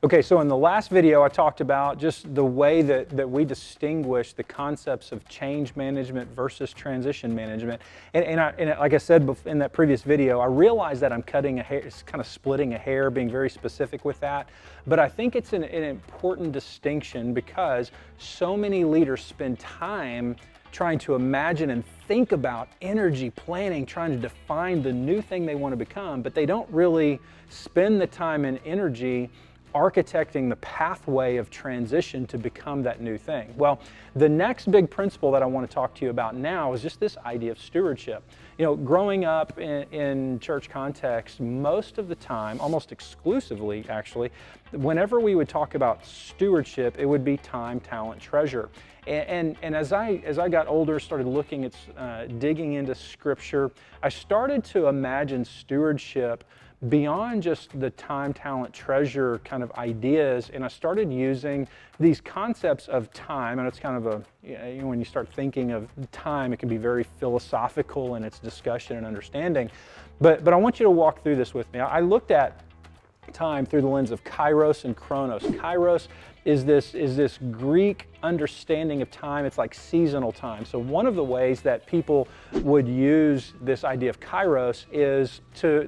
Okay, so in the last video I talked about just the way that we distinguish the concepts of change management versus transition management. And like I said in that previous video, I realize that I'm cutting a hair, it's kind of splitting a hair, being very specific with that. But I think it's an important distinction because so many leaders spend time trying to imagine and think about energy planning, trying to define the new thing they want to become, but they don't really spend the time and energy architecting the pathway of transition to become that new thing. Well, the next big principle that I want to talk to you about now is just this idea of stewardship. You know, growing up in church context, most of the time, almost exclusively actually, whenever we would talk about stewardship, it would be time, talent, treasure. And as I got older, started looking at digging into Scripture, I started to imagine stewardship beyond just the time, talent, treasure kind of ideas, and I started using these concepts of time, and it's kind of a, you know, when you start thinking of time, it can be very philosophical in its discussion and understanding, but I want you to walk through this with me. I looked at time through the lens of kairos and chronos. Kairos is this Greek understanding of time. It's like seasonal time. So one of the ways that people would use this idea of kairos is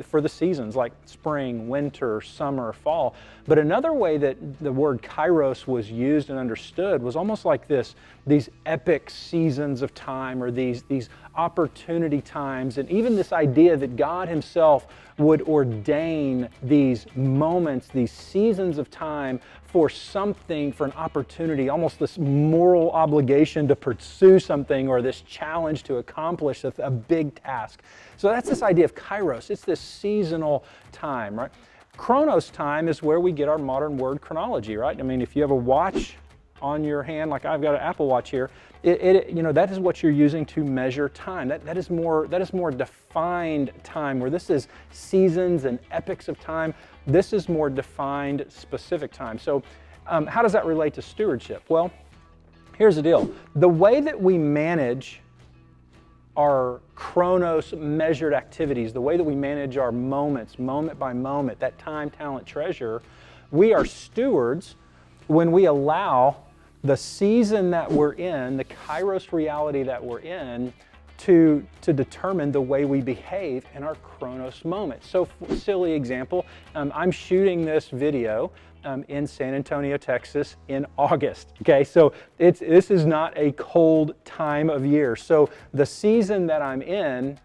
for the seasons like spring, winter, summer, fall. But another way that the word kairos was used and understood was almost like these epic seasons of time, or these opportunity times, and even this idea that God Himself would ordain these moments, these seasons of time for something, for an opportunity, almost this moral obligation to pursue something, or this challenge to accomplish a big task. So that's this idea of kairos. It's this seasonal time, right? Chronos time is where we get our modern word chronology, right? I mean, if you have a watch on your hand, like I've got an Apple Watch here, you know, that is what you're using to measure time. That is more defined time, where this is seasons and epochs of time. This is more defined, specific time. So how does that relate to stewardship? Well, here's the deal. The way that we manage our chronos measured activities, the way that we manage our moments, moment by moment, that time, talent, treasure, we are stewards when we allow the season that we're in, the kairos reality that we're in, to determine the way we behave in our chronos moment. So, silly example, I'm shooting this video in San Antonio, Texas in August, okay? So this is not a cold time of year. So the season that I'm in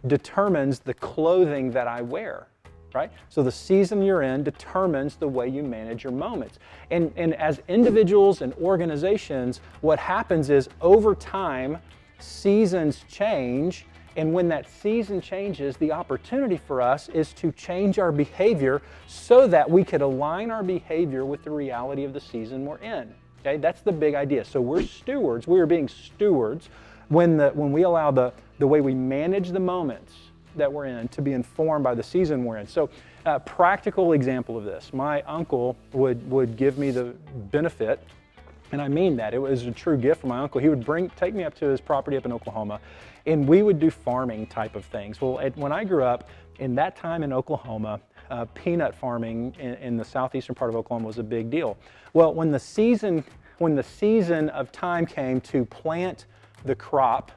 determines the clothing that I wear, right? So the season you're in determines the way you manage your moments. And as individuals and organizations, what happens is over time, seasons change, and when that season changes, the opportunity for us is to change our behavior so that we could align our behavior with the reality of the season we're in. Okay, that's the big idea. So we're stewards. We are being stewards when we allow the way we manage the moments that we're in to be informed by the season we're in. So a practical example of this, my uncle would give me the benefit, and I mean that. It was a true gift from my uncle. He would take me up to his property up in Oklahoma, and we would do farming type of things. Well, when I grew up, in that time in Oklahoma, peanut farming in the southeastern part of Oklahoma was a big deal. Well, when the season of time came to plant the crop,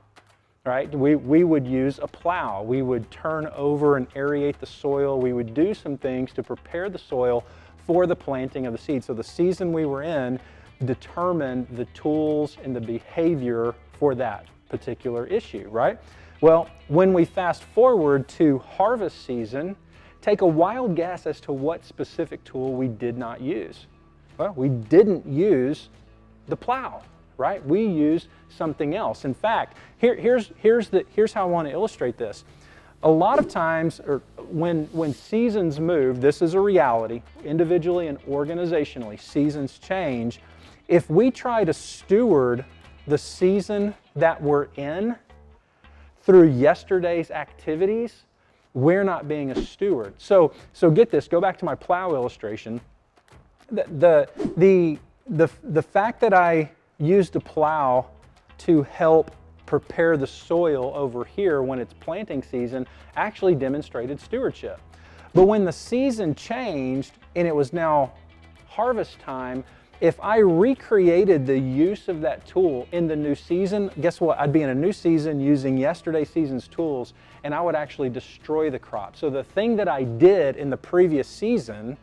right, we would use a plow. We would turn over and aerate the soil. We would do some things to prepare the soil for the planting of the seed. So the season we were in determine the tools and the behavior for that particular issue, right? Well, when we fast forward to harvest season, take a wild guess as to what specific tool we did not use. Well, we didn't use the plow, right? We used something else. In fact, here's how I want to illustrate this. A lot of times, or when seasons move, this is a reality, individually and organizationally, seasons change. If we try to steward the season that we're in through yesterday's activities, we're not being a steward. So get this, go back to my plow illustration. The fact that I used a plow to help prepare the soil over here when it's planting season actually demonstrated stewardship. But when the season changed and it was now harvest time, if I recreated the use of that tool in the new season, guess what? I'd be in a new season using yesterday season's tools, and I would actually destroy the crop. So the thing that I did in the previous season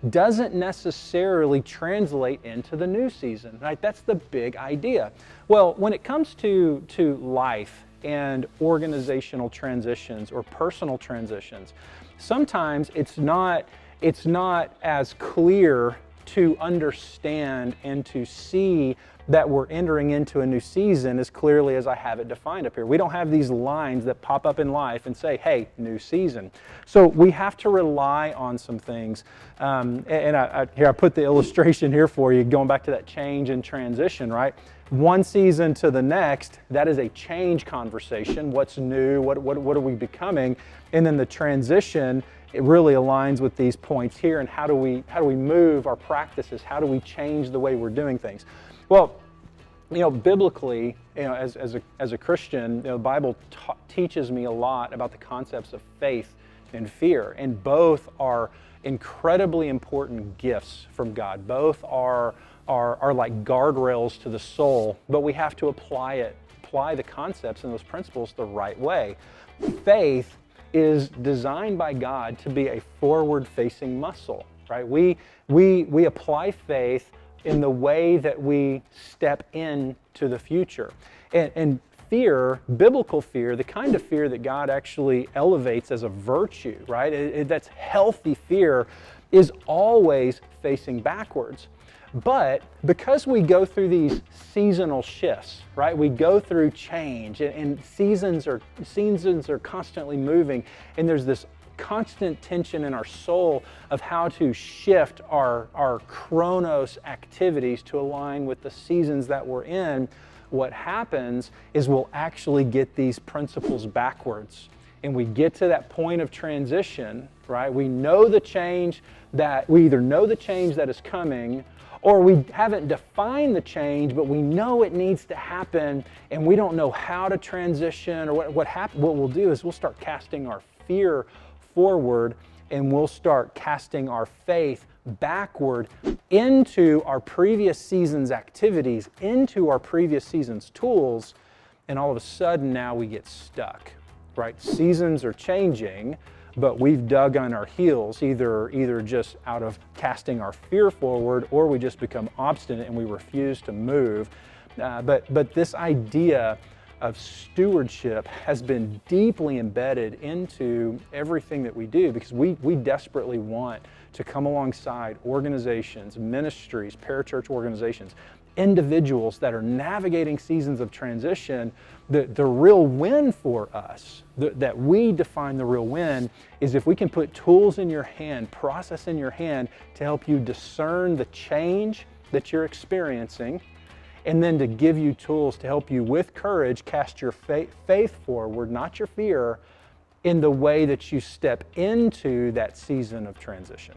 doesn't necessarily translate into the new season, right? That's the big idea. Well, when it comes to life and organizational transitions or personal transitions, sometimes it's not as clear to understand and to see that we're entering into a new season as clearly as I have it defined up here. We don't have these lines that pop up in life and say, hey, new season. So we have to rely on some things. Here I put the illustration here for you, going back to that change and transition, right? One season to the next, that is a change conversation. What's new? What are we becoming? And then the transition, it really aligns with these points here. And how do we move our practices? How do we change the way we're doing things? Well, biblically, as a Christian, the Bible teaches me a lot about the concepts of faith and fear, and both are incredibly important gifts from God. Both are like guardrails to the soul, but we have to apply the concepts and those principles the right way. Faith is designed by God to be a forward-facing muscle, right? We apply faith in the way that we step into the future. And fear, biblical fear, the kind of fear that God actually elevates as a virtue, right? That's healthy fear, is always facing backwards. But because we go through these seasonal shifts, right? We go through change, and seasons are constantly moving, and there's this constant tension in our soul of how to shift our chronos activities to align with the seasons that we're in. What happens is we'll actually get these principles backwards, and we get to that point of transition, right? We know the change that we either know the change that is coming, or we haven't defined the change, but we know it needs to happen, and we don't know how to transition or what we'll do is we'll start casting our fear forward, and we'll start casting our faith backward into our previous season's activities, into our previous season's tools, and all of a sudden now we get stuck, right? Seasons are changing, but we've dug on our heels, either just out of casting our fear forward, or we just become obstinate and we refuse to move. But this idea of stewardship has been deeply embedded into everything that we do, because we desperately want to come alongside organizations, ministries, parachurch organizations, individuals that are navigating seasons of transition. The real win for us, that we define the real win, is if we can put tools in your hand, process in your hand to help you discern the change that you're experiencing, and then to give you tools to help you with courage cast your faith forward, not your fear, in the way that you step into that season of transition.